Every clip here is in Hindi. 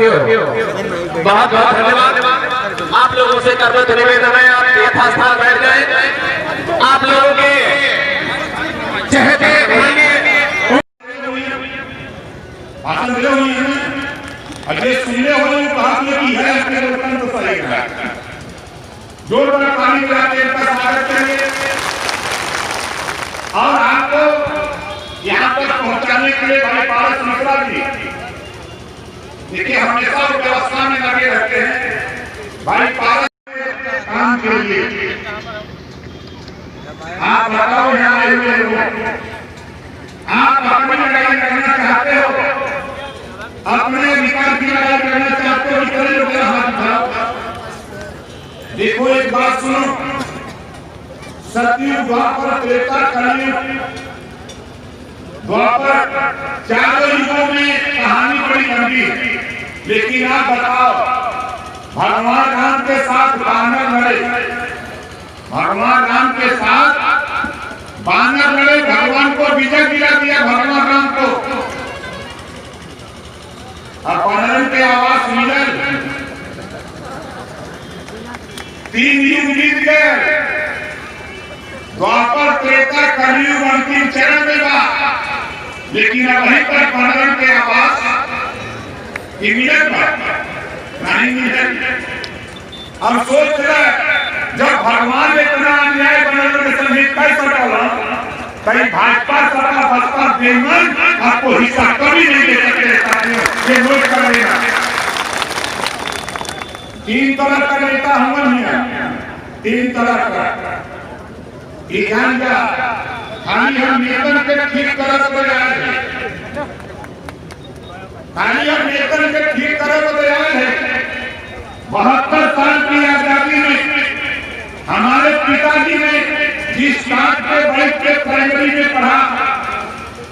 साथियों बहुत बहुत धन्यवाद। आप लोगों से करवत निवेदन है, आप यथास्थान बैठ जाए। आप लोगों के चहते भाषण मिले हुए हैं, अजय सुनने वाले बात ये की है कि लोकतंत्र तो सही है। जोर बना पानी पिलाते इनका स्वागत करेंगे और आपको यहाँ तक पहुँचाने के लिए भाई पारस मिश्रा जी देखिए हमेशा व्यवस्था में लगे रहते हैं। भाई पारस काम के लिए आप बताओ यहाँ आए हुए लोग, आप अपनी लड़ाई करना चाहते हो, अपने विकास की लड़ाई करना चाहते हो, इतने लोग हाथ उठाओ। देखो एक बात सुनो, सतयुग द्वापर त्रेता कलयुग द्वापर चारों युगों में कहानी बड़ी लंबी है। लेकिन आप बताओ भगवान राम के साथ बानर लड़े, भगवान राम के साथ बानर लड़े, भगवान को विजय दिला दिया भगवान राम को। और बानर के आवाज मिलल, 3 युग बीत गए, द्वापर त्रेता कलयुग अंतिम चरण में बा। लेकिन अब वहीं पर बानर के आवाज मिलल नहीं मिलल। हम सोच रहे जब भगवान ने इतना अन्याय बनल के संगे कैसे डाला, कहीं भाजपा सपा बसपा बेईमान आपको हिस्सा कभी नहीं दे सकते साथियों, ये नोट कर लेना। 3 तरह का नेता हम नहीं है, 3 तरह का खाली हम नेतन के ठीक तरह को याद है, खाली हम नेतन के ठीक तरह को याद है। 72 साल की आजादी में हमारे पिताजी ने जिस काट पे बैठ के प्राइमरी में पढ़ा,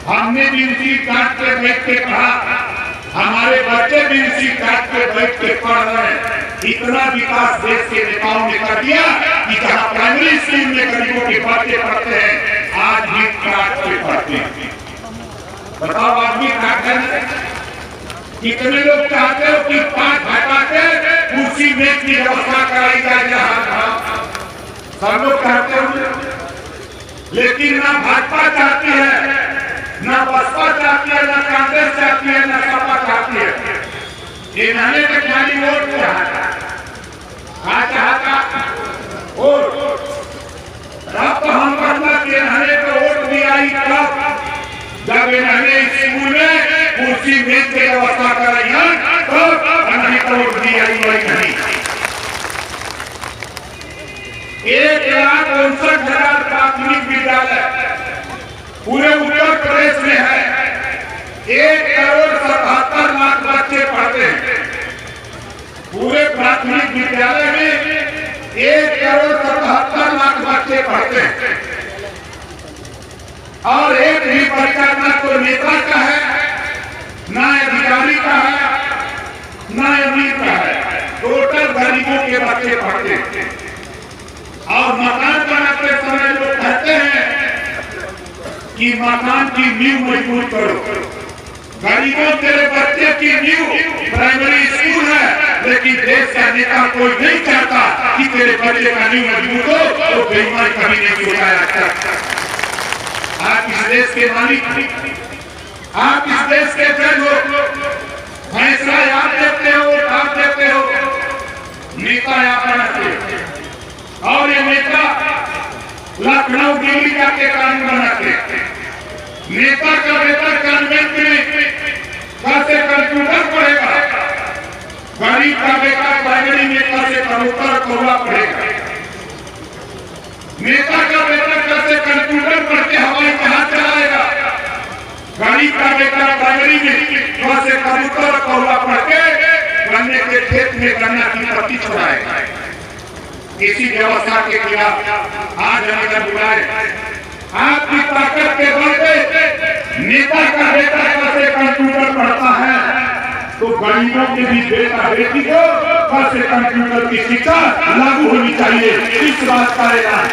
हमने भी उसी काट पे बैठ के पढ़ा, हमारे बच्चे भी उसी काट पे बैठ के पढ़ रहे हैं। इतना विकास देश के नेताओं ने कर दिया कि जहाँ प्राइमरी स्कूल में गरीबों के बच्चे पढ़ते हैं, आज भी काट पे पढ़ते हैं। बताओ आदमी काट है, कितने लोग चाहते हो कि 5 घटा के कुर्सी मेज की व्यवस्था कराई जाए, सब लोग चाहते हो। लेकिन ना भाजपा चाहती है, ना बसपा चाहती है, ना कांग्रेस चाहती है, ना सपा चाहती है। इन्होंने तो खाली वोट चाहता वोट, तब तो हम कहना कि इन्होंने तो वोट दिया ही तब जब इन्होंने स्कूल में कुर्सी मेज की व्यवस्था कराई है, तो इन्होंने तो वोट दिया ही नहीं। 1,59,000 प्राथमिक विद्यालय पूरे उत्तर प्रदेश में है, 1,77,00,000 बच्चे पढ़ते हैं। पूरे प्राथमिक विद्यालय में 1,77,00,000 बच्चे पढ़ते हैं और एक भी बच्चा ना तो नेता का है, ना अधिकारी का है, ना अमीर का है, टोटल गरीबों के बच्चे पढ़ते हैं। और मकान बनाते समय लोग कहते हैं कि मकान की नींव मजबूत करो। गरीबों के बच्चे की नींव प्राइमरी स्कूल है, लेकिन देश का नेता कोई नहीं चाहता कि तेरे बच्चे का नींव मजबूत हो, तो बेईमान कभी नहीं सोचा जाता। आप इस देश के मालिक, आप इस देश के जज हो, फैसला आप देते हो, आप देते हो, नेता आप बनाते हो। और ये नेता लखनऊ दिल्ली जाके कानून बनाते, नेता का बेटा कॉन्वेंट में कैसे कंप्यूटर पढ़ेगा, गरीब का बेटा प्राइमरी में कैसे कंप्यूटर खोलना पड़ेगा, नेता का बेटा कैसे कंप्यूटर पढ़ के हवाई जहाज चलाएगा, गरीब का बेटा प्राइमरी में कैसे कंप्यूटर खोलना पढ़ के गन्ने के खेत में गन्ना की पत्ती छुड़ाएगा। इसी व्यवस्था के खिलाफ आज हमें बुलाए, आपकी ताकत के बल पे नेता का बेटा कैसे कंप्यूटर पढ़ता है, तो गरीबों के भी बेटा बेटी को कैसे कंप्यूटर की शिक्षा लागू होनी चाहिए, इस बात का ऐलान।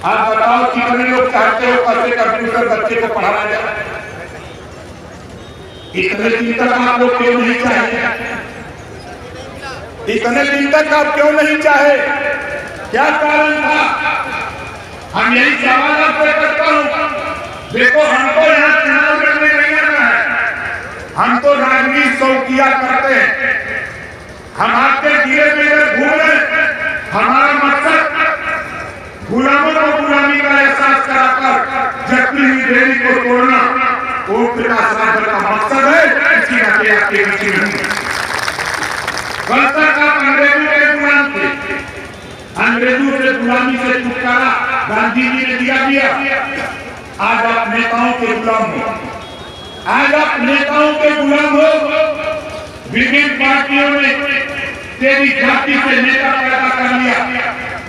आप बताओ कितने लोग चाहते हो कैसे कंप्यूटर बच्चे को पढ़ाया जाए। इतने दिन तक आपको क्यों नहीं चाहे? इतने दिन तक आप क्यों नहीं चाहे? क्या कारण था? हम यही सवाल आपसे करता हूं। देखो, हमको यहाँ चुनाव लड़ने नहीं आना है, हम तो राजनीति शौकिया करते हैं। हम आपके धीरे धीरे घूम रहे। हमारा मकसद गुलामों को गुलामी का एहसास कराकर जगती हुई देवी को तोड़ना ओम प्रकाश राजभर का मकसद है। इसी नाते आपके बीच में कल तक आप अंग्रेजों के गुलाम थे। अंग्रेजों से गुलामी से छुटकारा गांधी जी ने दिया। आज आप नेताओं के गुलाम हो। आज आप नेताओं के गुलाम हो। विभिन्न पार्टियों ने तेरी जाति से नेता पैदा कर लिया।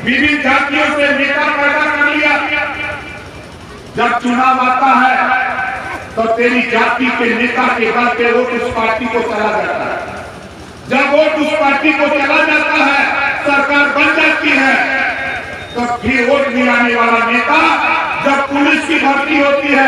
विभिन्न जातियों से नेता पैदा कर लिया। जब चुनाव आता है तो तेरी जाति के नेता के बल पे वोट उस पार्टी को चला जाता है। जब वोट उस पार्टी को चला जाता है, सरकार बन जाती है, तो फिर वोट दिलाने वाला नेता जब पुलिस की भर्ती होती है,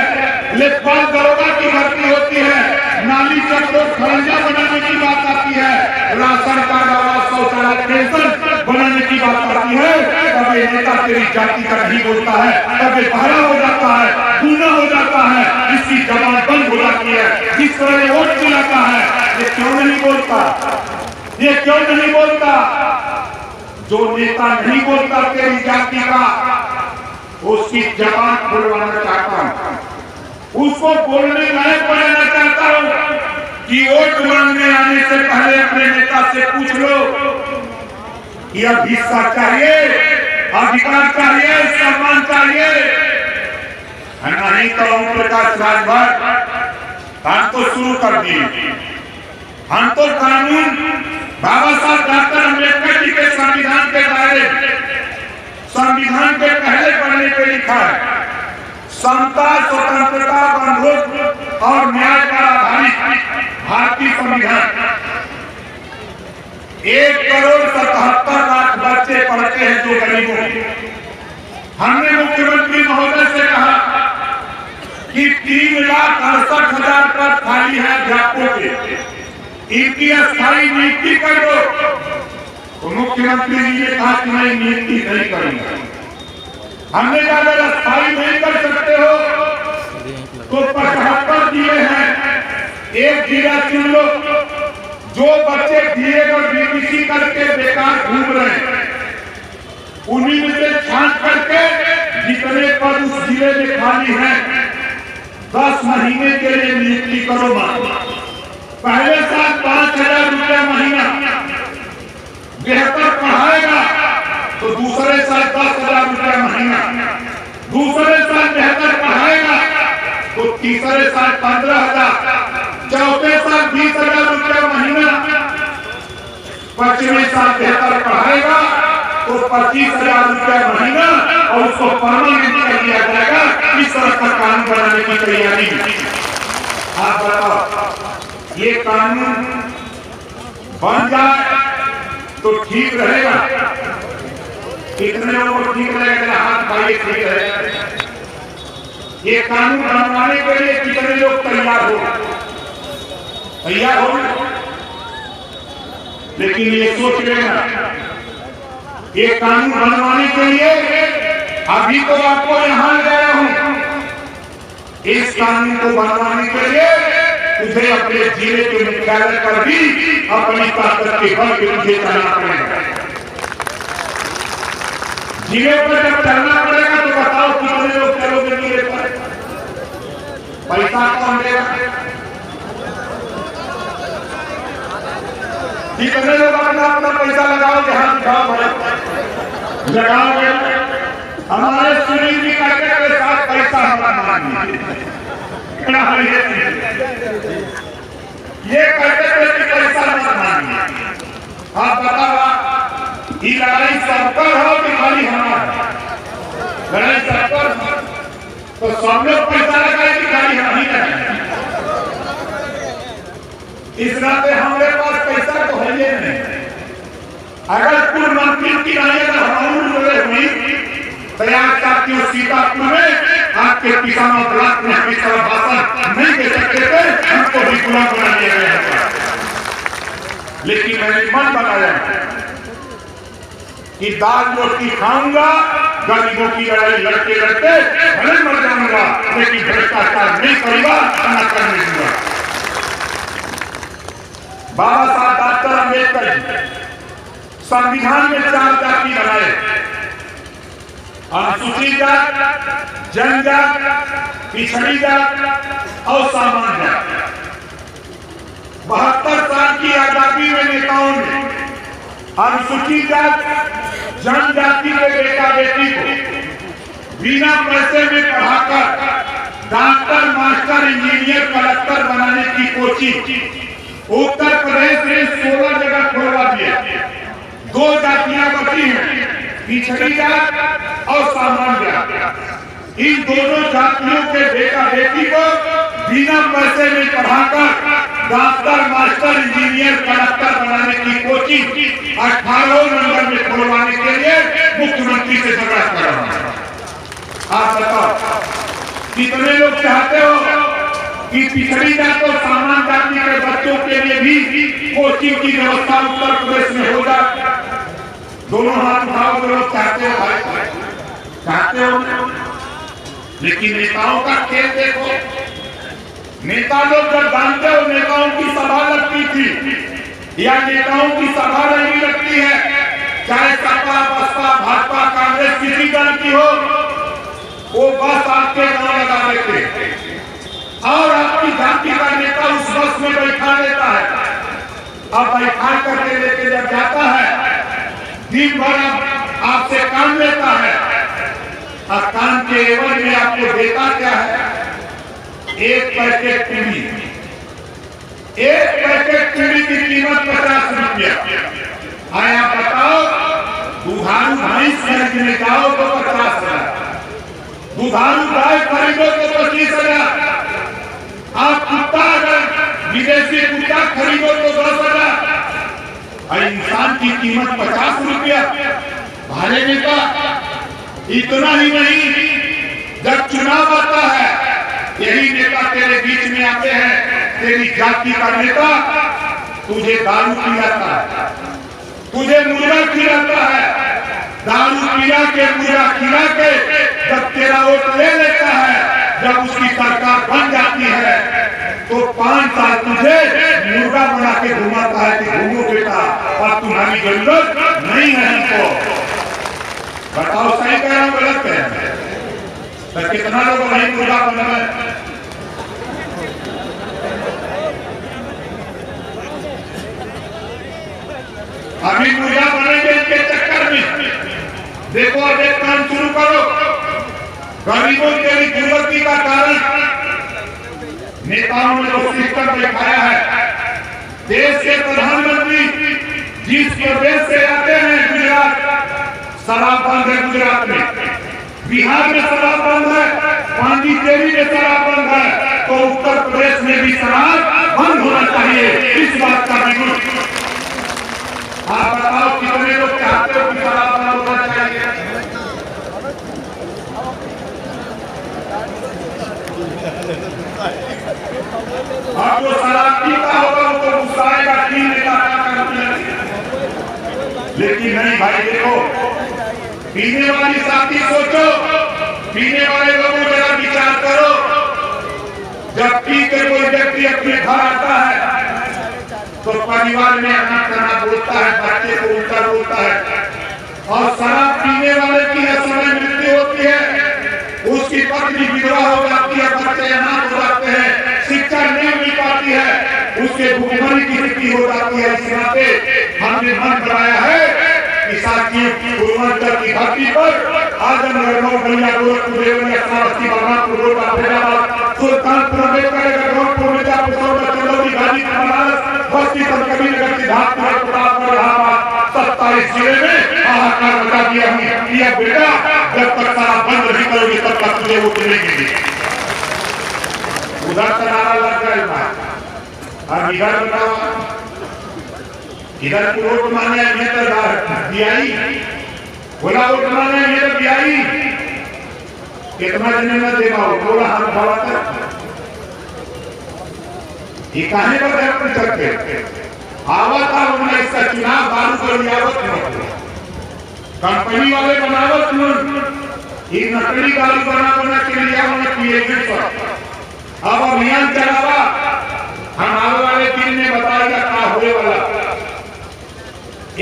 लेखपाल दरोगा की भर्ती होती है, नाली चक्रों खरंजा बनाने की बात आती है, राशन कार्ड आवास शौचालय पेंशन बनाने की बात आती है, तब ये नेता तेरी जाति का नहीं बोलता है, तब ये बहरा हो जाता है, गूंगा हो जाता है, इसकी जबान बंद हो जाती है। जिस तरह वोट दिलाता है, ये क्यों नहीं बोलता? ये क्यों नहीं बोलता? जो नेता नहीं बोलता तेरी जाति का, उसकी जबान खुलवाना चाहता हूं, उसको बोलने लायक बनाना चाहता हूं कि वोट मांगने आने से पहले अपने नेता से पूछ लो कि अब हिस्सा चाहिए, अधिकार चाहिए, सम्मान चाहिए। नहीं तो ओम प्रकाश राजभर हम तो शुरू कर दिए। हम तो कानून बाबा साहब डॉक्टर अम्बेडकर जी के संविधान के दायरे, संविधान के पहले पढ़ने पे लिखा है, समता, स्वतंत्रता, बंधुत्व और न्याय पर आधारित भारतीय संविधान। 1,77,00,000 बच्चे पढ़ते हैं जो गरीबों के। हमने मुख्यमंत्री महोदय से कहा कि 3,68,000 पद खाली है अध्यापकों के, इनकी अस्थायी नियुक्ति कर दो। तो मुख्यमंत्री जी ने कहा कि मैं नियुक्ति नहीं करूंगा। हमने कहा अगर अस्थायी नहीं कर सकते हो तो 75 जिले हैं, एक जिला चुन लो। जो बच्चे DA और BPC करके बेकार घूम रहे हैं, उन्हीं में से छांट करके जितने पद उस जिले में खाली हैं 10 महीने के लिए नियुक्ति करो। पहले साल 5,000 रुपया महीना, बेहतर पढ़ाएगा तो दूसरे साल 10,000 रुपया महीना, दूसरे साल बेहतर पढ़ाएगा तो तीसरे साल 15,000, चौथे साल 20,000 रुपया महीना, 5वें साल बेहतर पढ़ाएगा तो 25,000 रुपया महीना और उसको परमानेंट कर दिया जाएगा। इस तरह का कानून बनाने की तैयारी। आप बताओ, ये कानून बन जाए तो ठीक रहेगा? कितने लोगों को ठीक रहेगा? हाथ भाई ठीक रहेगा। ये कानून बनवाने के लिए कितने लोग तैयार हो? तैयार हो? लेकिन ये सोच लेना, ये कानून बनवाने के लिए अभी तो आपको यहां गया हूं, इस कानून को बनवाने के लिए तुझे अपने जिले के मुख्यालय पर भी अपनी ताकत के बल पे तुझे चलना पड़ेगा। जिले पर जब चलना पड़ेगा तो बताओ कितने लोग चलोगे जिले पर? पैसा कौन देगा? कितने लोग अपना अपना पैसा लगाओगे? हाथ दिखाओ, लगाओगे। हमारे सुनील जी के साथ पैसा हमारा ये कहते थे कि पैसा मत मांगिए। आप बताओ, ये लड़ाई सबका हो कि खाली हमारा? लड़ाई सबका तो सब लोग पैसा लगाए कि खाली हम ही लगाए? इस नाते हमारे पास पैसा तो है नहीं। अगर कुल मंत्री की राय हुई तैयार साथियों सीतापुर में आपके किसानों ब्लॉक में हम इस तरह भाषण नहीं दे सकते थे, हमको भी गुलाम बना दिया गया था। लेकिन मैंने मन बनाया कि दाल रोटी खाऊंगा, गरीबों की लड़ाई लड़ते लड़ते भले मर जाऊंगा, लेकिन भ्रष्टाचार नहीं करूंगा, न करने दूंगा। बाबा साहब डॉक्टर अम्बेडकर जी संविधान में 4 जाति बनाए, अनुसूचित जात, जनजात, पिछड़ी जात और सामान्य जात। 72 साल की आजादी में नेताओं ने अनुसूचित जात, जनजाति के बेटा बेटी को बिना पैसे में पढ़ाकर डॉक्टर, मास्टर, इंजीनियर, कलेक्टर बनाने की कोशिश उत्तर प्रदेश में 16 जगह खोलवा दिया। 2 जातियां बची हैं, पिछड़ी जात और सामान्य जात। इन दोनों जातियों के बेटा बेटी को बिना पैसे में पढ़ाकर डॉक्टर, मास्टर, इंजीनियर, कलेक्टर बनाने की कोशिश 18 नंबर में खोलवाने के लिए मुख्यमंत्री से झगड़ा कर रहा है। आप बताओ कितने लोग चाहते हो कि पिछड़ी जात और सामान्य जाति के बच्चों के लिए भी कोचिंग की व्यवस्था उत्तर प्रदेश में हो जाए? दोनों हाथ उठाओ, लोग चाहते हो भाई, चाहते हो। लेकिन नेताओं का खेल देखो, नेता लोग जब जानते हो नेताओं की सभा लगती थी या नेताओं की सभा नहीं लगती है, चाहे सपा, बसपा, भाजपा, कांग्रेस किसी दल की हो, वो बस आपके गांव लगा देते और आपकी जाति का नेता उस बस में बैठा देता है। अब बैठा करके लेके जब जाता है, दिन भर आपसे काम लेता है और काम के एवज में आपको देता क्या है? 1 पैकेट चीनी। 1 पैकेट चीनी की कीमत 50 रुपया। आया बताओ, दुधारू भैंस खरीदने जाओ तो 50,000, दुधारू गाय खरीदो तो 25,000, आप कुत्ता अगर विदेशी कुत्ता खरीदो तो 10,000। इंसान की कीमत 50 रुपया। भाले नेता इतना ही नहीं, जब चुनाव आता है यही नेता तेरे बीच में आते हैं, तेरी जाति का नेता तुझे दारू पिलाता है, तुझे मुर्गा खिलाता है, दारू पिला के मुर्गा खिला के जब तेरा वोट ले लेता है, जब उसकी सरकार बन जाती है तो 5 साल तुझे मुर्गा बना के घुमाता है कि घूमो बेटा, और तुम्हारी जरूरत नहीं है हमको। बताओ सही कह रहा हूं गलत है? तो कितना लोग वही मुर्गा बन रहे? अभी मुर्गा बनेंगे इनके चक्कर में। देखो अब एक काम शुरू करो, गरीबों के दुर्गति का कारण नेताओं ने जो सिस्टम दिखाया है। देश के प्रधानमंत्री जिस प्रदेश से आते हैं, गुजरात, शराब बंद है गुजरात में, बिहार में शराब बंद है, पांडिचेरी में शराब बंद है, तो उत्तर प्रदेश में भी शराब बंद होना चाहिए। इस बात का विरोध आप बताओ कितने लोग चाहते हो कि शराब बंद होना चाहिए? आपको शराब पीता होगा उनको गुस्सा आएगा, पीने का लेकिन नहीं भाई। देखो, पीने वाली साथी सोचो, पीने वाले लोगों जरा विचार करो। जब पी के कोई व्यक्ति अपने घर आता है तो परिवार में अनाथ करना बोलता है, बच्चे को उल्टा बोलता है, और शराब पीने वाले की समय मृत्यु होती है, उसकी पत्नी विधवा हो जाती है, बच्चे अनाथ हो जाते हैं, शिक्षा नहीं मिल पाती है, उसके भूखमरी की स्थिति हो जाती है। इस नाते हमने मन बनाया है कि साथियों की पूर्वांचल की धरती पर आजमगढ़, बलिया, गोरखपुर, देवरिया, समस्ती, बलरामपुर, गोड्डा, फैजाबाद, सुल्तानपुर, अम्बेडकर, गोरखपुर, मिर्जापुर, चंदौली, गाजीपुर, बनारस, बस्ती, संतकबीरनगर, सिद्धार्थनगर, प्रतापगढ़, इलाहाबाद, 27 जिले में हाहाकार मचा दिया हमने। यह बेटा जब तक सारा बंद नहीं करोगे तब तक तुझे वो मिलेंगे। उधर से नारा लग जाएगा और इधर बताओ, इधर को वोट मांगे मैं तो दियाई, बोला वोट मांगे मैं तो दियाई, कितना जने न देगा बोला हाथ भावा कर ये काहे पर अपने चलते आवा था उन्होंने इसका चुनाव बारू कर लिया कंपनी वाले बनावत ये नकली गाड़ी बना के लिया उन्हें पीएचडी पर अब अभियान चलावा हम आने वाले दिन में बताएगा क्या होने वाला।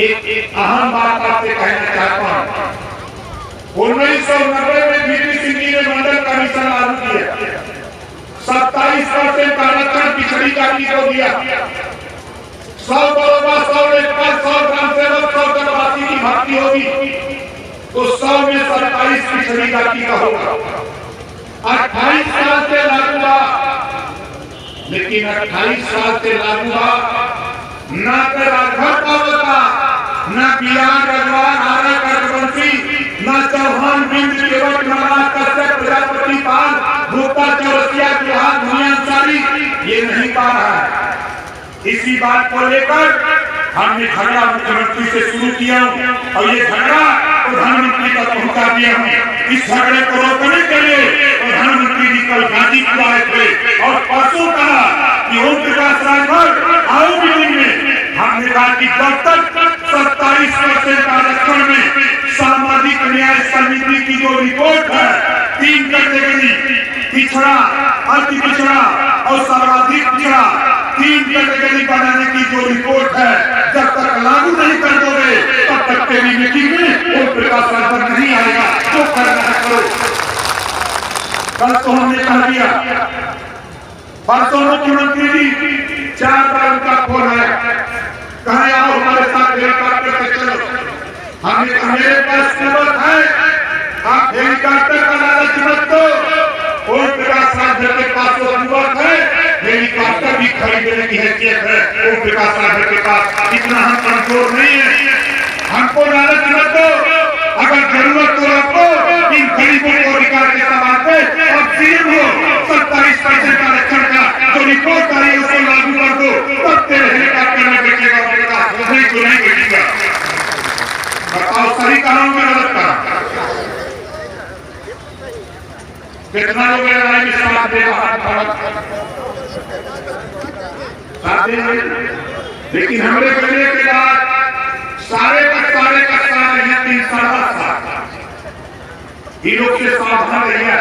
एक अहम बात आपसे कहना चाहता हूं 1990 में बीपी सिंह जी ने मंडल कमीशन लागू किया 27% आरक्षण पिछड़ी जाति को दिया 100 बरोबर 100 लेखपाल 100 ग्राम सेवक 100 जनवासी की भर्ती होगी तो 100 में 27 पिछड़ी जाति का होगा। 28 साल से लागू हुआ लेकिन 28 साल से लागू हुआ न तो राघव का न बिहार रजवान आरा कर्मवंशी न चौहान बिंद केवट महाराज कश्यप प्रजापति पाल भूपा चौरसिया बिहार दुनिया अंसारी ये नहीं पा रहा है। इसी बात को लेकर हमने झगड़ा मुख्यमंत्री से शुरू किया और ये झगड़ा प्रधानमंत्री तक पहुंचा दिया हूं। इस झगड़े को रोकने के लिए प्रधानमंत्री जी कल गाजीपुर आए थे और परसों कहा कि ओम प्रकाश राजभर आओ मीटिंग में। हमने कहा कि जब तक 27% आरक्षण में सामाजिक न्याय समिति की जो रिपोर्ट है 3 कैटेगरी पिछड़ा अति पिछड़ा और सर्वाधिक पिछड़ा 3 कैटेगरी बनाने की जो रिपोर्ट है जब तक लागू नहीं कर दोगे तब तक तेरी मीटिंग में ओम प्रकाश राजभर नहीं आएगा। जो करना है करो। कल तो हमने कह दिया परसों मुख्यमंत्री जी 4 बार उनका फोन आया कहा आओ हमारे साथ हेलीकॉप्टर से चलो। हमने कहा मेरे पास कीमत है आप हेलीकॉप्टर का लालच मत दो। ओम प्रकाश राजभर के पास वो कीमत है हेलीकॉप्टर भी खरीदने की हैसियत है। ओम प्रकाश राजभर के पास इतना हम कमजोर नहीं है। हमको लालच मत दो। अगर जरूरत हो आपको इन गरीबों को अधिकार के सवाल पे अब सीएम हो 27% आरक्षण का जो रिपोर्ट आई उसको लागू कर दो तब तेरे हेलीकॉप्टर में बेचेगा नहीं तो नहीं बेचेगा। बताओ सही कहा हूं मैं गलत कहा? कितना लोग लड़ाई में साथ देगा लेकिन हमने करने के बाद सारे का सारे हैं 3 साढ़ा साल ये लोग से सावधान रहिए।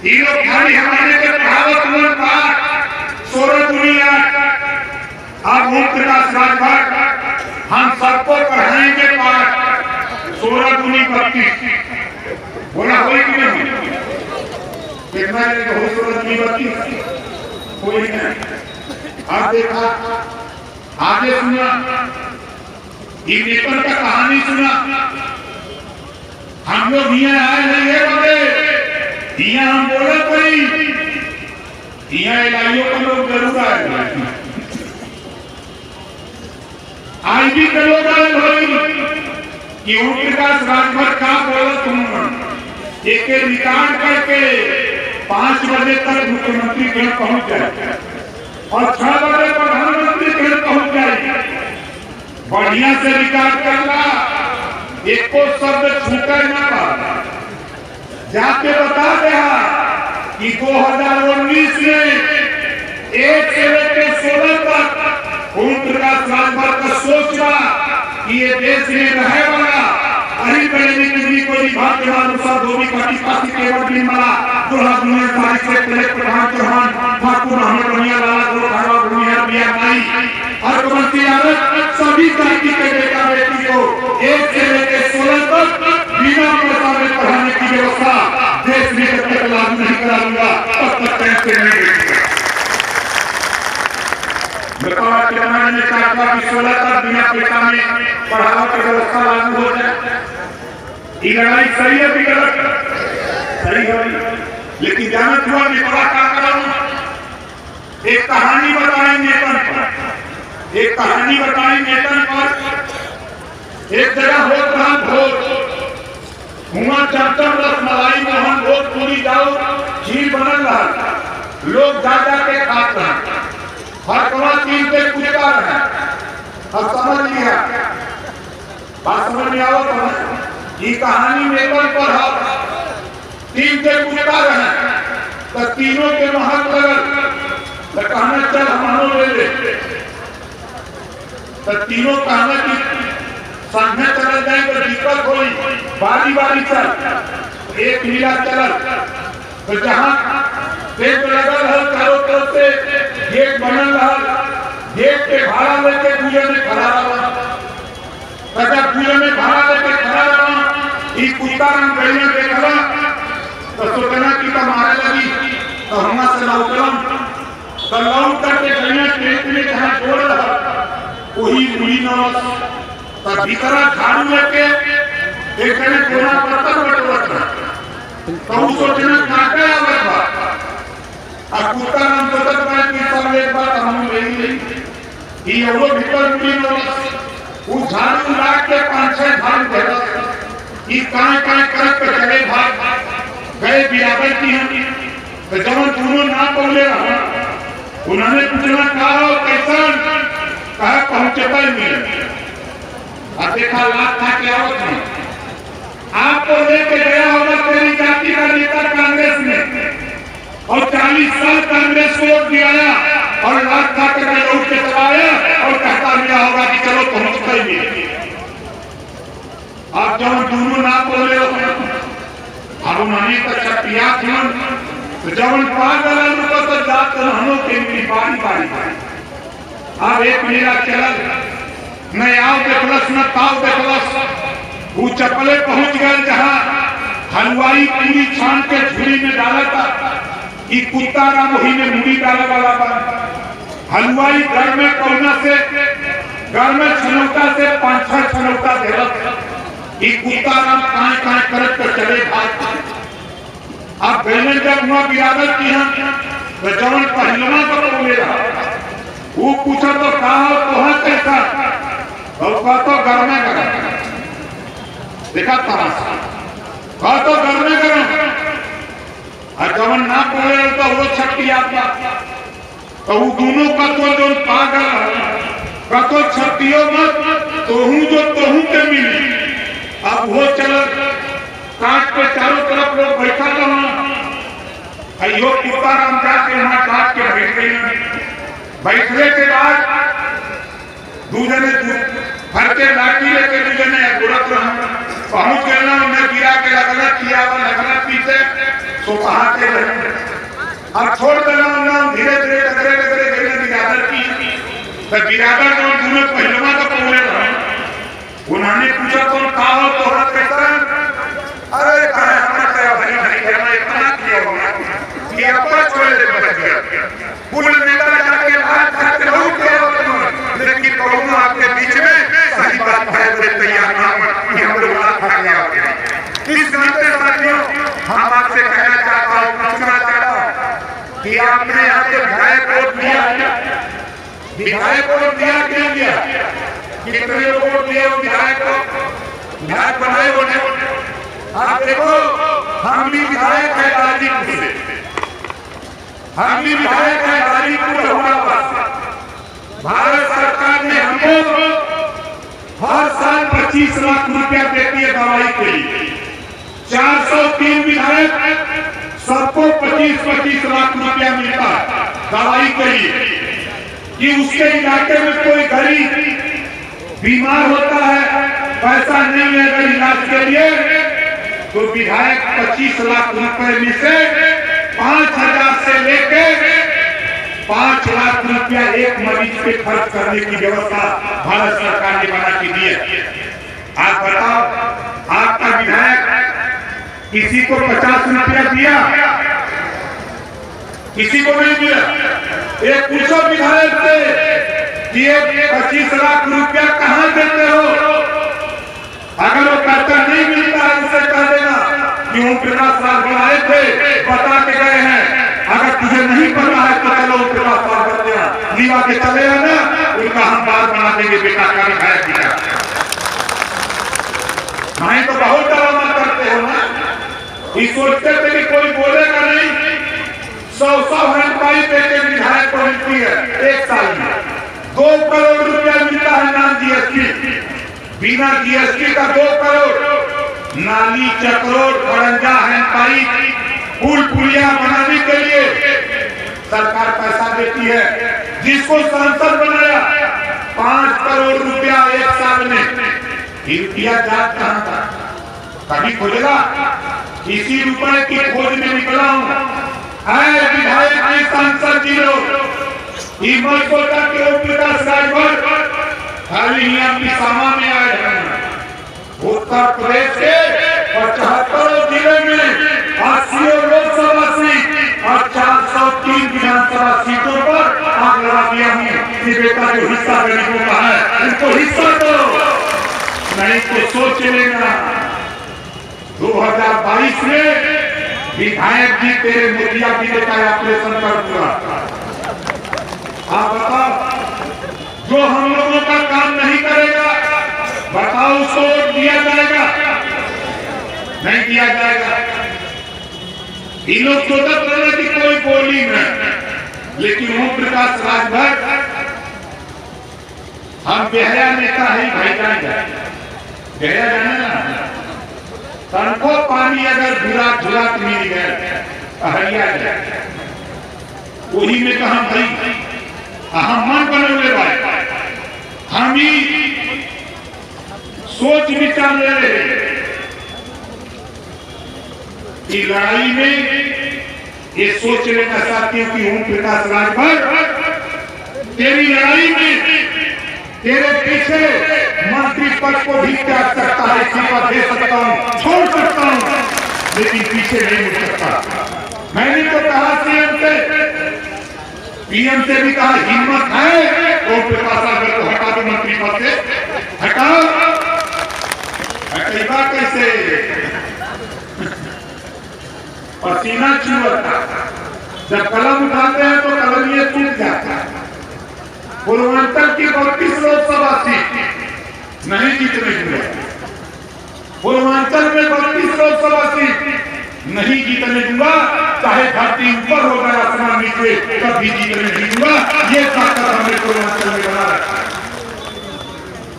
ये लोग खाली हमारे के कहावत में बात 16 दुनिया अब ओम प्रकाश राजभर हम सबको पढ़ाएंगे पाठ 16 दुनी 32 बोला होई कि नहीं कितना हो 16 दुनी 32 कोई नहीं। अब देखा आगे सुना ये नेपर का कहानी सुना। हम लोग यहाँ आए नहीं है बड़े यहाँ हम बोले कोई यहाँ इलाइयों का लोग जरूर आए आईबी के लोग आए भाई कि ओम प्रकाश राजभर का बोला तुम एक रिकॉर्ड करके 5 बजे तक मुख्यमंत्री घर पहुंच जाए और 6 बजे प्रधानमंत्री घर पहुंच जाए। बढ़िया से रिकॉर्ड करना एक को शब्द छूटे ना पाना जाके बता दे कि 2019 में 1 से लेकर 16 तक ओम प्रकाश राजभर का सोचना कि ये देश में रहे वाला अही पहले की कोई भाग के अनुसार धोबी काटी काटी केवल निर्मला दुल्हा दुनिया तारीख से पहले प्रधान चौहान ठाकुर अहमद बनिया लाला गुरु खावा भूमिया बिया माई हरकमंत्री आरत सभी जाति के बेटा बेटी को 1 से लेकर 16 तक बिना पैसा में पढ़ाने की व्यवस्था देश में जब तक लागू नहीं कराऊंगा तब तक पैसे नहीं देगा। बताओ कितना ने चाहता कि 16 तक बिना पैसा में पढ़ावा की व्यवस्था लागू हो जाए। ये लड़ाई सही है कि गलत? सही है। लेकिन जानत हुआ निपड़ा क्या करूं एक कहानी बताएं नेतन पर एक कहानी बताएं नेतन पर। एक जगह हो रहा भोज हुआ चमचम रसमलाई मोहन भोज पूरी जाओ खीर बनल रहा लोग जा जा के खाते हैं हरकवा 3 पे पूछता है। अब समझ लिया बात समझ में आओ तो ये कहानी नेतन पर है तीन से पूछता रहे तो तीनों के महल लगल तो कहना चल हम ले ले तो तीनों कहना कि सामने चल जाए तो दिक्कत होई बारी बारी चल एक लीला चल तो जहां गेट लगल है चारों तरफ से गेट बनल रहा गेट के भाड़ा लेके पूजा में खड़ा रहा कजा पूजा में भाड़ा लेके खड़ा रहा ई कुत्ता रंग गईया देखला तो सोचना कि मारे लगी तो हमा से लौटलम तो लौट करके गईया पेट में जहां जोड़ रहा वही मुड़ी न तो भीतरा झाड़ू लेके एक ने कोना पत्थर बटवत तो सोचना काटे आवत बा आ कुत्ता नाम सोचत बा कि सब एक बार हम ले ले ई एगो भीतर मुड़ी न वो झाड़ू लाग के 5-6 झाड़ू देला ई काय करत के चले भाग गए बिराबर की हम तो जब दोनों ना बोले रहा उन्होंने पूछना कहा कैसन कहा पहुंचता ही मिले और देखा लाख था क्या होता आपको लेके गया होगा तेरी जाति का नेता कांग्रेस में और 40 साल कांग्रेस को वोट दिलाया और लाख था के लौट के चलाया और कहता मिला होगा कि चलो पहुंचता ही मिले आप जब दोनों ना बोले अब उन्होंने तो छपिया थन तो जब पागल उनको तो जात रहनो के बारी बारी अब एक मेरा चलल न आओ देखलस न ताव देखलस वो चपले पहुंच गए जहां हलवाई पूरी छान के झुली में डाला था ई कुत्ता राम वही में मुड़ी डाले वाला बा हलवाई घर में कोना से घर में छनौटा से 5-6 छनौटा देलक ई कुत्ता राम काय करत कर चले भाग अब पहले जब हुआ बिरादर की हम तो जवन पहलवा को बोले रहा वो पूछा तो कहा तो है कैसा और कहा तो घर में गरम देखा तमाशा कहा तो घर में गरम और जवन ना बोले तो वो छट्टी आता तो वो दोनों का तो जो पागल का तो छट्टियों मत तो हूँ जो तो हूँ के मिली अब वो चल काट पे चारों तरफ लोग बैठा था अयो कुत्ता राम जाके वहां काट के बैठ गए बैठने के बाद दूसरे भर के लाठी लेके दूसरे गुरत पहुंच गए ना उन्हें गिरा के लगना किया लगना पीछे तो कहा के अब छोड़ देना उन्हें धीरे धीरे डगरे डगरे गए बिरादर की तो बिरादर जो दोनों पहलवा का बोले रहे उन्होंने पूछा तुम कहा हो तो हाथ कैसा अरे इतना किया होगा कि अपना छोड़ दे बच गया पूर्ण नेता जाके हाथ हाथ लौट गया लेकिन कहूँ आपके बीच में सही बात है बड़े तैयार ना कि हम लोग हाथ खा गया इस नाते साथियों हम आपसे कहना चाहता हूँ पूछना चाहता हूँ कि आपने यहाँ के विधायक वोट दिया विधायक वोट दिया क्या दिया कितने लोग वोट दिए विधायक को विधायक बनाए होने आप देखो हम भी विधायक है गाजीपुर से हम भी विधायक है गाजीपुर होनाबाद भारत सरकार ने हमको हर साल 25 लाख रुपया देती है दवाई के लिए 403 विधायक सबको 25-25 लाख रुपया मिलता है दवाई के लिए कि उसके इलाके में कोई गरीब बीमार होता है पैसा नहीं है अगर इलाज के लिए तो विधायक 25 लाख रुपए में से 5,000 से लेकर 5 लाख रुपया एक मरीज पे खर्च करने की व्यवस्था भारत सरकार ने बना के दी है। आप बताओ आपका विधायक किसी को 50 रुपया दिया किसी को नहीं दिया एक पूछो विधायक से कि 25 लाख रुपया कहां देते हो अगर वो पैसा नहीं मिलता है उसे कह देना कि ओम प्रकाश राज बनाए थे बता के गए हैं अगर तुझे नहीं पता है तो चलो ओम प्रकाश राज कर देना लीवा के चले आना उनका हम बात बना देंगे बेटा का विधायक की नहीं तो बहुत ड्रामा करते हो ना इस सोचते थे कि कोई बोलेगा नहीं 100 हैंड पाइप एक विधायक को मिलती है एक साल में 2 करोड़ रुपया मिलता है नाम जीएसटी बिना जीएसटी का 2 करोड़ नाली, चक्रोट, खड़ंजा, हैंडपाइप, पुल पुलिया बनाने के लिए सरकार पैसा देती है। जिसको सांसद बनाया 5 करोड़ रुपया 1 साल में, रुपया जात कहां था? कभी खोजेगा? इसी रुपए की खोज में निकला हूं। विधायक जी, सांसद जी लोग सोचा कि ओम प्रकाश राजभर खाली यहाँ पिसामा में आए हैं। उत्तर प्रदेश के 75 जिले में 80 लोकसभा सीट और 403 विधानसभा सीटों पर आग लगा दिया हूँ कि बेटा जो हिस्सा गरीबों का है उनको हिस्सा दो, नहीं तो सोच लेना 2022 में विधायक जी तेरे मोतिया पीने का ऑपरेशन कर दूंगा। आप बताओ, जो हम लोगों का काम नहीं करेगा बताओ उसको वोट दिया जाएगा? नहीं दिया जाएगा। ये लोग सोचते रहे कि कोई बोली नहीं, लेकिन ओम प्रकाश राजभर हम बेहया नेता ही भाई जाएंगे। बेहया जाने ना, तनको पानी अगर झुला मिल गए हरिया जाए, वही में कहा भाई हम मन बने हुए भाई, हम ही सोच विचार ले रहे कि लड़ाई में ये सोच लेना चाहती हूं कि ओम प्रकाश राजभर तेरी लड़ाई में तेरे पीछे मंत्री पद को भी त्याग सकता है, इस्तीफा दे सकता हूं, छोड़ सकता हूं, लेकिन पीछे नहीं मुड़ सकता। मैंने तो कहा सीएम से, पीएम से भी कहा हिम्मत है ओम प्रकाश राजभर को हटा दो मंत्री पद से, हटाओ। हटेगा कैसे? पसीना चुहता, जब कलम उठाते हैं तो कलम ये टूट जाता है। पूर्वांचल की 32 लोकसभा सीट नहीं जीतने दूंगा। पूर्वांचल में 32 लोकसभा सीट नहीं जीतने दूंगा, चाहे धरती ऊपर हो गया आसमान नीचे, कभी जीतने नहीं दूंगा। ये ताकत हमने पूर्वांचल में बना रखा है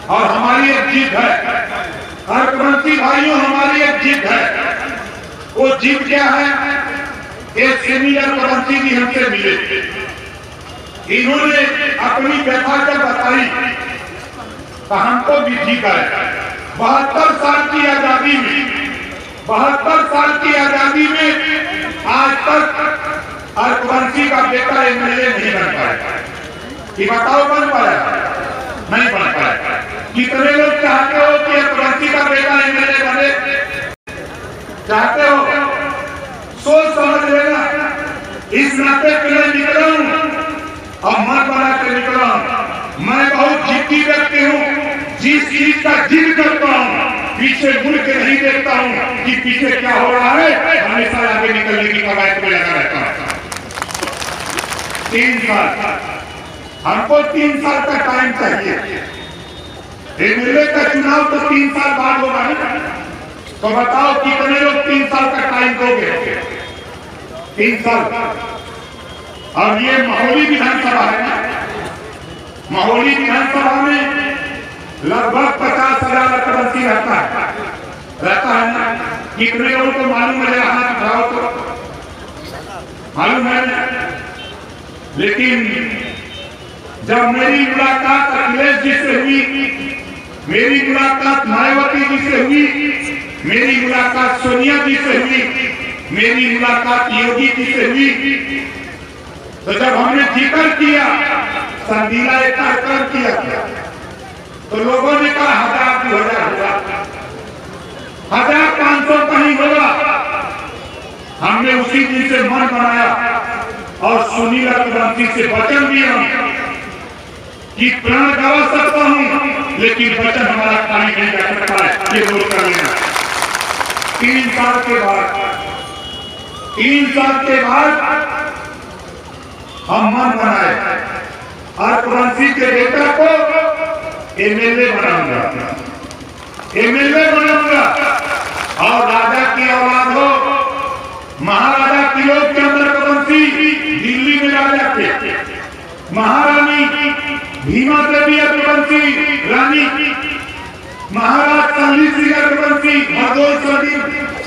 और हमारी एक जीत है। अर्कमंत्री भाइयों, हमारी एक जीत है। वो जीत क्या है? एक सेमिनार अर्कमंत्री जी हमसे मिले, इन्होंने अपनी व्यथा जब बताई तो हमको भी ठीक है। 72 साल की आजादी में, 72 साल की आजादी में आज तक अर्कवंशी का बेटा एमएलए नहीं बन पाया। कि बताओ बन पाया? नहीं बन पाया। कितने लोग चाहते हो कि अर्कवंशी का बेटा एमएलए बने? चाहते हो? सोच समझ लेना। इस नाते के लिए निकला हूं और मन बना के निकला हूं। मैं बहुत जिद्दी व्यक्ति हूं, जिस चीज का जिद करता हूं पीछे मुड़ के नहीं देखता हूं कि पीछे क्या हो रहा है, हमेशा आगे निकलने की कवायद में लगा रहता हूं। 3 साल, हमको 3 साल का टाइम चाहिए। एमएलए का चुनाव तो 3 साल बाद होगा ना, तो बताओ कितने लोग 3 साल का टाइम दोगे? 3 साल। और ये महोली विधानसभा है ना, महोली विधानसभा में लगभग 50,000 अर्कवंशी रहता है ना। कितने लोगों को मालूम है? हाथ उठाओ तो मालूम है ना। लेकिन जब मेरी मुलाकात अखिलेश जी से हुई, मेरी मुलाकात मायावती जी से हुई, मेरी मुलाकात सोनिया जी से हुई, मेरी मुलाकात योगी जी से हुई, तो जब हमने जिक्र किया, संगीला एक कार्यक्रम किया तो लोगों ने कहा 1000-2000 होगा, 1500 कहीं होगा। हमने उसी दिन से मन बनाया और सुनील अर्कवंशी से वचन दिया कि प्राण गवा सकता हूं, लेकिन वचन हमारा खाली नहीं जा सकता है, ये नोट कर लेना। 3 साल के बाद, 3 साल के बाद हम मन बनाए अर्कवंशी के बेटा को एमएलए बनाऊंगा, एमएलए बनाऊंगा। और राजा की औलाद हो, महाराजा की लोग के अंदर अर्कवंशी दिल्ली में राजा थे, महारानी भीमा देवी अर्कवंशी रानी, महाराज संगली श्री रघुवंशी हरदोई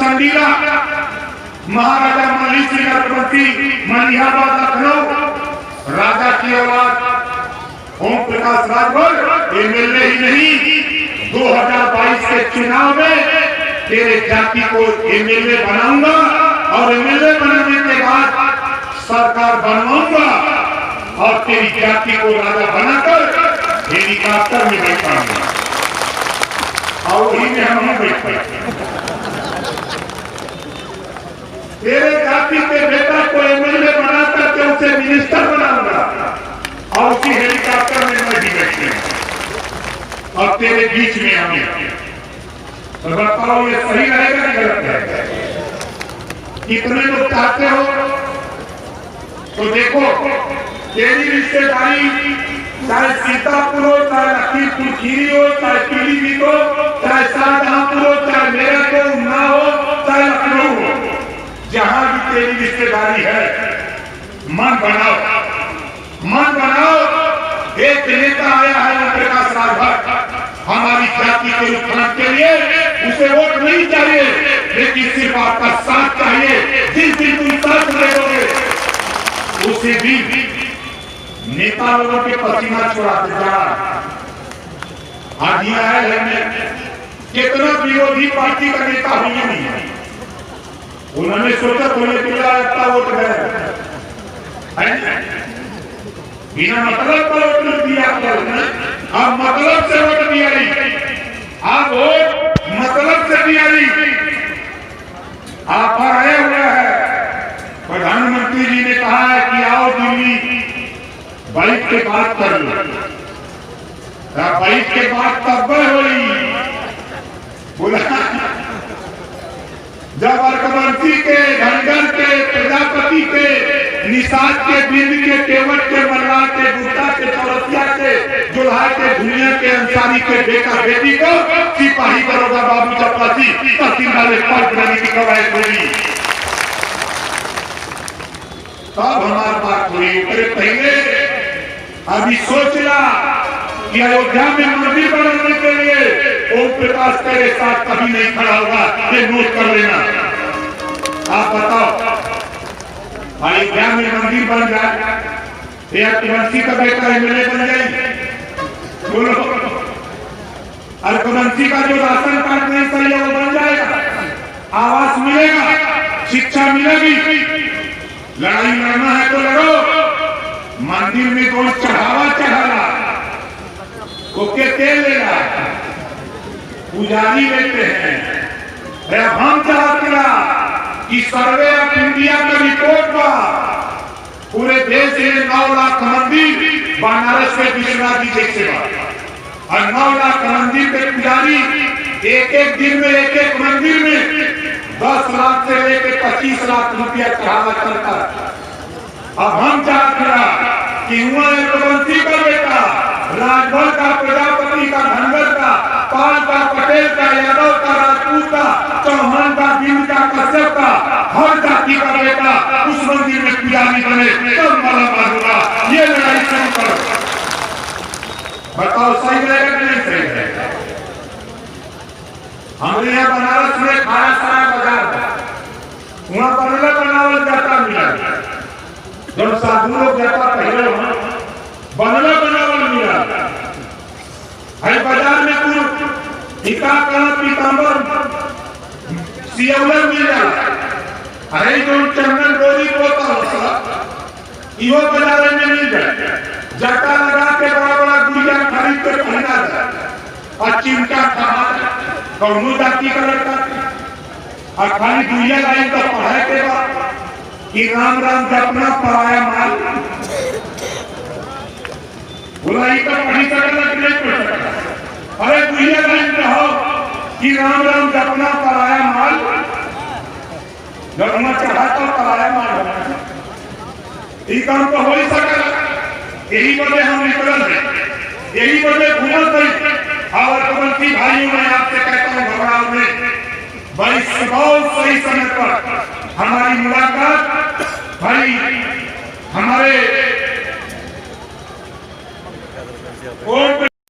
संडीला, महाराजा मल्ली श्री रघुवंशी मलिहाबाद लखनऊ, राजा की औलाद ओम प्रकाश राजभर एमएलए ही नहीं 2022 के चुनाव में तेरे जाति को एमएलए बनाऊंगा और एमएलए बनाने के बाद सरकार बनवाऊंगा और तेरी जाति को राजा बनाकर हेलीकॉप्टर में बैठाऊंगा और वही में हम बैठे। तेरे जाति के बेटा को एमएलए बनाकर के उसे मिनिस्टर बनाऊंगा और उसी हेलीकॉप्टर में मैं भी बैठे और तेरे बीच में हमें तो बताओ ये सही रहेगा कि गलत रहेगा? कितने लोग चाहते हो तो देखो, तेरी रिश्तेदारी चाहे सीतापुर हो, चाहे लखीमपुर खीरी हो, चाहे पीलीभीत हो, चाहे शाहजहांपुर हो, चाहे मेरठ हो, उन्ना हो, चाहे लखनऊ हो, जहां भी तेरी रिश्तेदारी है मन बनाओ। एक नेता आया है ओम प्रकाश राजभर, हमारी जाति के उत्थान के लिए उसे वोट नहीं चाहिए, लेकिन सिर्फ आपका साथ चाहिए। जिस दिन तुम साथ दोगे उसी दिन नेता लोगों के पसीना छुड़ाते जा। आज यह है कितना विरोधी पार्टी का नेता हुई नहीं है, उन्होंने सोचा थोड़े पिला लगता वोट गए, बिना मतलब का वोट दिया, अब मतलब से वोट दिया नहीं, आप वोट मतलब से दिया नहीं। आप पर आया हुआ है, प्रधानमंत्री जी ने कहा है कि आओ दिल्ली बैठ के बात कर लो, बैठ के बात तब हुई बोला जब अर्कवंशी के, धनगर के, प्रजापति के, निषाद के, बिंद के, केवट के, मल्लाह के, गुप्ता के, चौरसिया के, जुल्हा के, धुनिया के, अंसारी के बेटा बेटी को सिपाही दरोगा बाबू चपरासी तहसीलदार पद देने की कवायद हुई, तब हमारी बात हुई। पहले अभी सोचना कि अयोध्या में मंदिर बनाने के लिए ओम प्रकाश तेरे साथ कभी नहीं खड़ा होगा, ये नोट कर लेना। आप बताओ, अयोध्या में मंदिर बन जाए, अर्कवंशी का बेटा एमएलए बन जाए, बोलो अर्कवंशी का जो राशन कार्ड नहीं सही है वो बन जाएगा, आवास मिलेगा, शिक्षा मिलेगी। लड़ाई लड़ना है तो लड़ो, मंदिर में कोई चढ़ावा चढ़ाना ओके तेल लेगा, पुजारी लेते हैं। हम चाहते कि सर्वे ऑफ इंडिया का रिपोर्ट पर पूरे देश में 9 लाख मंदिर बनारस में विश्वनाथ जी जैसे और 9 लाख मंदिर के पुजारी एक दिन में एक मंदिर में 10 लाख से लेकर 25 लाख रुपया चढ़ावा करता। अब हम चाहते कि हुआ अर्कवंशी का बेटा, राजभर का, प्रजापति का, धनगर का, पाल का, पटेल का, यादव का, राजपूत का, चौहान का, बिंद का, कश्यप का, हर जाति का बेटा उस मंदिर में पुजारी बने, तब माला मारूंगा। ये लड़ाई शुरू करो, बताओ सही रहेगा कि नहीं सही रहेगा? हमने यहाँ बनारस में खाया सारा बाजार था, वहां बनला बनावल जाता मिला, जब साधु लोग जाता पहले वहां बनला बनावल मिला। हर बाजार में पूरा टीका कला पीताम्बर सियौलर मिल जाता, अरे जो चंदन डोरी पोता होता इहो बाजार में मिल जाए, जटा लगा के बड़ा बड़ा गुड़िया खरीद कर पहना जाए और चिमटा खा कौनो जाति का लड़का और खाली गुड़िया लाइन का पढ़ाई के बाद कि राम राम जपना पराया माल, बुलाई का पढ़ी सकता कि नहीं पढ़ सकता? अरे गुड़िया लाइन कहो कि राम राम जपना पराया माल, जब चढ़ा तो पराया माल होना, ये काम तो हो ही सका। यही वजह हम निकल है, यही वजह घूमत है। और अर्कवंशी भाइयों मैं आपसे कहता हूँ घबराओ में, बहुत सही समय पर हमारी मुलाकात